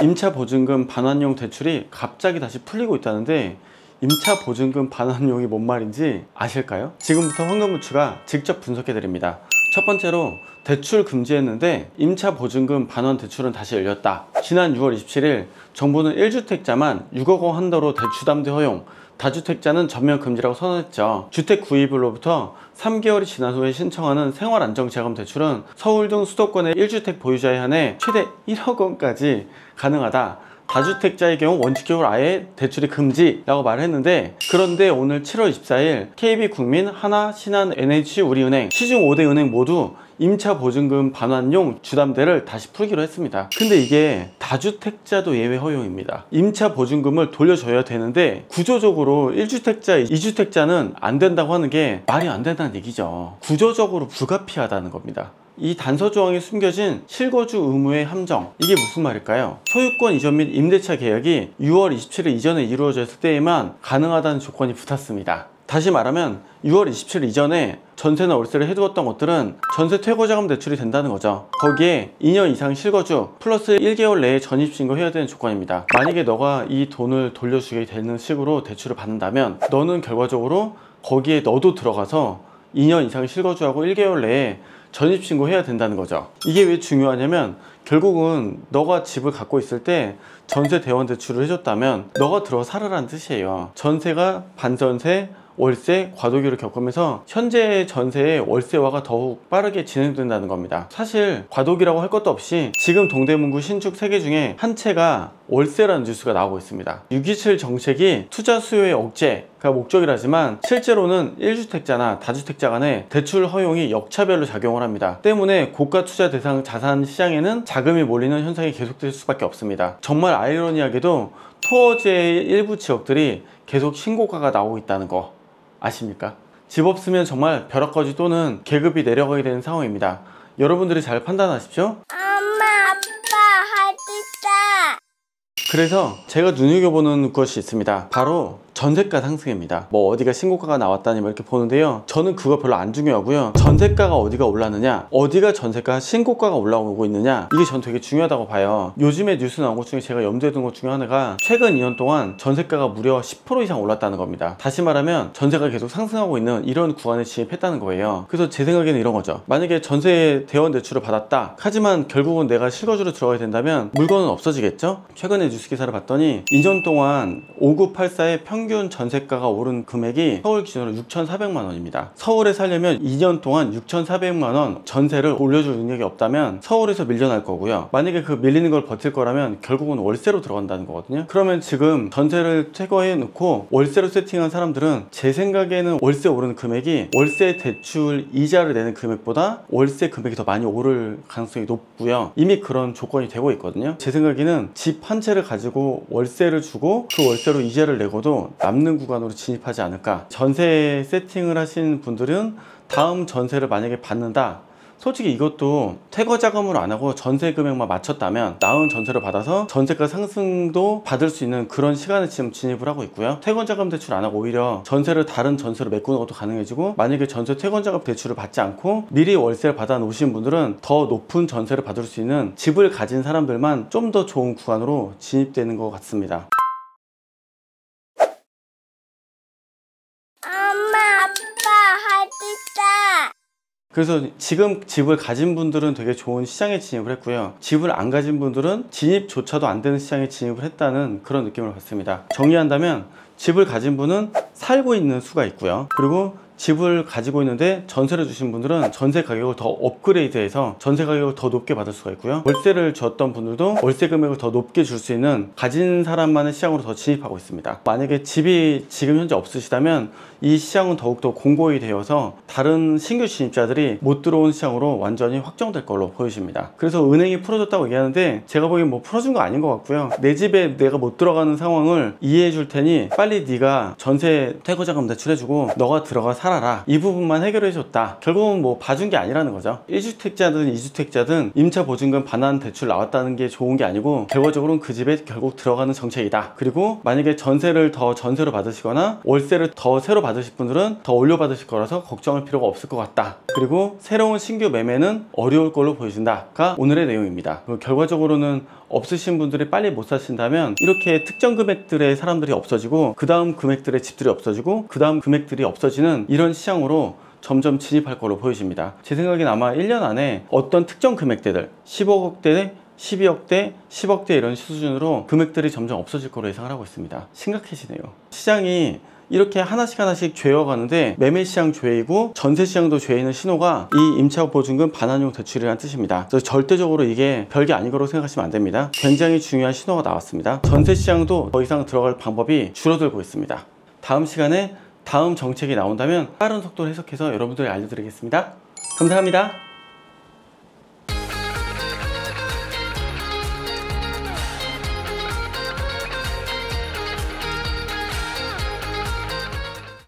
임차 보증금 반환용 대출이 갑자기 다시 풀리고 있다는데 임차 보증금 반환용이 뭔 말인지 아실까요? 지금부터 황금부추가 직접 분석해 드립니다. 첫 번째로 대출 금지했는데 임차 보증금 반환 대출은 다시 열렸다. 지난 6월 27일 정부는 1주택자만 6억 원 한도로 대출담대 허용, 다주택자는 전면 금지라고 선언했죠. 주택 구입으로부터 3개월이 지난 후에 신청하는 생활안정자금 대출은 서울 등 수도권의 1주택 보유자에 한해 최대 1억 원까지 가능하다. 다주택자의 경우 원칙적으로 아예 대출이 금지라고 말을 했는데, 그런데 오늘 7월 24일 KB국민, 하나, 신한, NH, 우리은행, 시중 5대 은행 모두 임차 보증금 반환용 주담대를 다시 풀기로 했습니다. 근데 이게 다주택자도 예외 허용입니다. 임차 보증금을 돌려줘야 되는데 구조적으로 1주택자, 2주택자는 안 된다고 하는 게 말이 안 된다는 얘기죠. 구조적으로 불가피하다는 겁니다. 이 단서 조항이 숨겨진 실거주 의무의 함정, 이게 무슨 말일까요? 소유권 이전 및 임대차 계약이 6월 27일 이전에 이루어졌을 때에만 가능하다는 조건이 붙었습니다. 다시 말하면 6월 27일 이전에 전세나 월세를 해두었던 것들은 전세 퇴거자금 대출이 된다는 거죠. 거기에 2년 이상 실거주 플러스 1개월 내에 전입신고해야 되는 조건입니다. 만약에 너가 이 돈을 돌려주게 되는 식으로 대출을 받는다면 너는 결과적으로 거기에 너도 들어가서 2년 이상 실거주하고 1개월 내에 전입신고해야 된다는 거죠. 이게 왜 중요하냐면 결국은 너가 집을 갖고 있을 때 전세 대원 대출을 해줬다면 너가 들어 살으라는 뜻이에요. 전세가 반전세, 월세, 과도기를 겪으면서 현재 전세의 월세화가 더욱 빠르게 진행된다는 겁니다. 사실 과도기라고 할 것도 없이 지금 동대문구 신축 3개 중에 한 채가 월세라는 뉴스가 나오고 있습니다. 627 정책이 투자 수요의 억제가 목적이라지만 실제로는 1주택자나 다주택자 간의 대출 허용이 역차별로 작용을 합니다. 때문에 고가 투자 대상 자산 시장에는 자금이 몰리는 현상이 계속될 수밖에 없습니다. 정말 아이러니하게도 토어지의 일부 지역들이 계속 신고가가 나오고 있다는 거 아십니까? 집 없으면 정말 벼락거지 또는 계급이 내려가게 되는 상황입니다. 여러분들이 잘 판단하십시오. 엄마, 아빠, 할 수 있다. 그래서 제가 눈여겨보는 것이 있습니다. 바로 전세가 상승입니다. 뭐 어디가 신고가가 나왔다니 이렇게 보는데요, 저는 그거 별로 안 중요하고요. 전세가가 어디가 올랐느냐, 어디가 전세가 신고가가 올라오고 있느냐, 이게 전 되게 중요하다고 봐요. 요즘에 뉴스 나온 것 중에 제가 염두에 둔 것 중에 하나가 최근 2년 동안 전세가가 무려 10% 이상 올랐다는 겁니다. 다시 말하면 전세가 계속 상승하고 있는 이런 구간에 진입했다는 거예요. 그래서 제 생각에는 이런 거죠. 만약에 전세 대원 대출을 받았다 하지만 결국은 내가 실거주로 들어가야 된다면 물건은 없어지겠죠? 최근에 뉴스 기사를 봤더니 2년 동안 5984의 평균 전세가가 오른 금액이 서울 기준으로 6,400만 원입니다. 서울에 살려면 2년 동안 6,400만 원 전세를 올려줄 능력이 없다면 서울에서 밀려날 거고요. 만약에 그 밀리는 걸 버틸 거라면 결국은 월세로 들어간다는 거거든요. 그러면 지금 전세를 퇴거해 놓고 월세로 세팅한 사람들은 제 생각에는 월세 오르는 금액이 월세 대출 이자를 내는 금액보다 월세 금액이 더 많이 오를 가능성이 높고요. 이미 그런 조건이 되고 있거든요. 제 생각에는 집 한 채를 가지고 월세를 주고 그 월세로 이자를 내고도 남는 구간으로 진입하지 않을까. 전세 세팅을 하신 분들은 다음 전세를 만약에 받는다, 솔직히 이것도 퇴거 자금으로 안 하고 전세 금액만 맞췄다면 나은 전세를 받아서 전세가 상승도 받을 수 있는 그런 시간에 지금 진입을 하고 있고요. 퇴거 자금 대출 안 하고 오히려 전세를 다른 전세로 메꾸는 것도 가능해지고, 만약에 전세 퇴거 자금 대출을 받지 않고 미리 월세를 받아 놓으신 분들은 더 높은 전세를 받을 수 있는 집을 가진 사람들만 좀 더 좋은 구간으로 진입되는 것 같습니다. 엄마, 아빠, 할 수 있다. 그래서 지금 집을 가진 분들은 되게 좋은 시장에 진입을 했고요. 집을 안 가진 분들은 진입조차도 안 되는 시장에 진입을 했다는 그런 느낌을 받습니다. 정리한다면 집을 가진 분은 살고 있는 수가 있고요. 그리고 집을 가지고 있는데 전세를 주신 분들은 전세 가격을 더 업그레이드해서 전세 가격을 더 높게 받을 수가 있고요. 월세를 줬던 분들도 월세 금액을 더 높게 줄 수 있는 가진 사람만의 시장으로 더 진입하고 있습니다. 만약에 집이 지금 현재 없으시다면 이 시장은 더욱더 공고히 되어서 다른 신규 진입자들이 못 들어온 시장으로 완전히 확정될 걸로 보여집니다. 그래서 은행이 풀어줬다고 얘기하는데 제가 보기엔 뭐 풀어준 거 아닌 것 같고요. 내 집에 내가 못 들어가는 상황을 이해해 줄 테니 빨리 네가 전세 퇴거자금 대출해주고 너가 들어가 살아라, 이 부분만 해결해 줬다. 결국은 뭐 봐준 게 아니라는 거죠. 1주택자든 2주택자든 임차 보증금 반환 대출 나왔다는 게 좋은 게 아니고 결과적으로는 그 집에 결국 들어가는 정책이다. 그리고 만약에 전세를 더 전세로 받으시거나 월세를 더 새로 받으실 분들은 더 올려 받으실 거라서 걱정할 필요가 없을 것 같다. 그리고 새로운 신규 매매는 어려울 걸로 보여진다가 오늘의 내용입니다. 결과적으로는 없으신 분들이 빨리 못 사신다면 이렇게 특정 금액들의 사람들이 없어지고 그 다음 금액들의 집들이 없어지고 그 다음 금액들이 없어지는 이런 시장으로 점점 진입할 걸로 보여집니다. 제 생각엔 아마 1년 안에 어떤 특정 금액대들 15억대, 12억대, 10억대 이런 수준으로 금액들이 점점 없어질 거로 예상을 하고 있습니다. 심각해지네요. 시장이 이렇게 하나씩 죄어가는데 매매 시장 죄이고 전세 시장도 죄이는 신호가 이 임차 보증금 반환용 대출이라는 뜻입니다. 그래서 절대적으로 이게 별게 아닌 거로 생각하시면 안 됩니다. 굉장히 중요한 신호가 나왔습니다. 전세 시장도 더 이상 들어갈 방법이 줄어들고 있습니다. 다음 시간에 다음 정책이 나온다면 빠른 속도로 해석해서 여러분들에게 알려드리겠습니다. 감사합니다.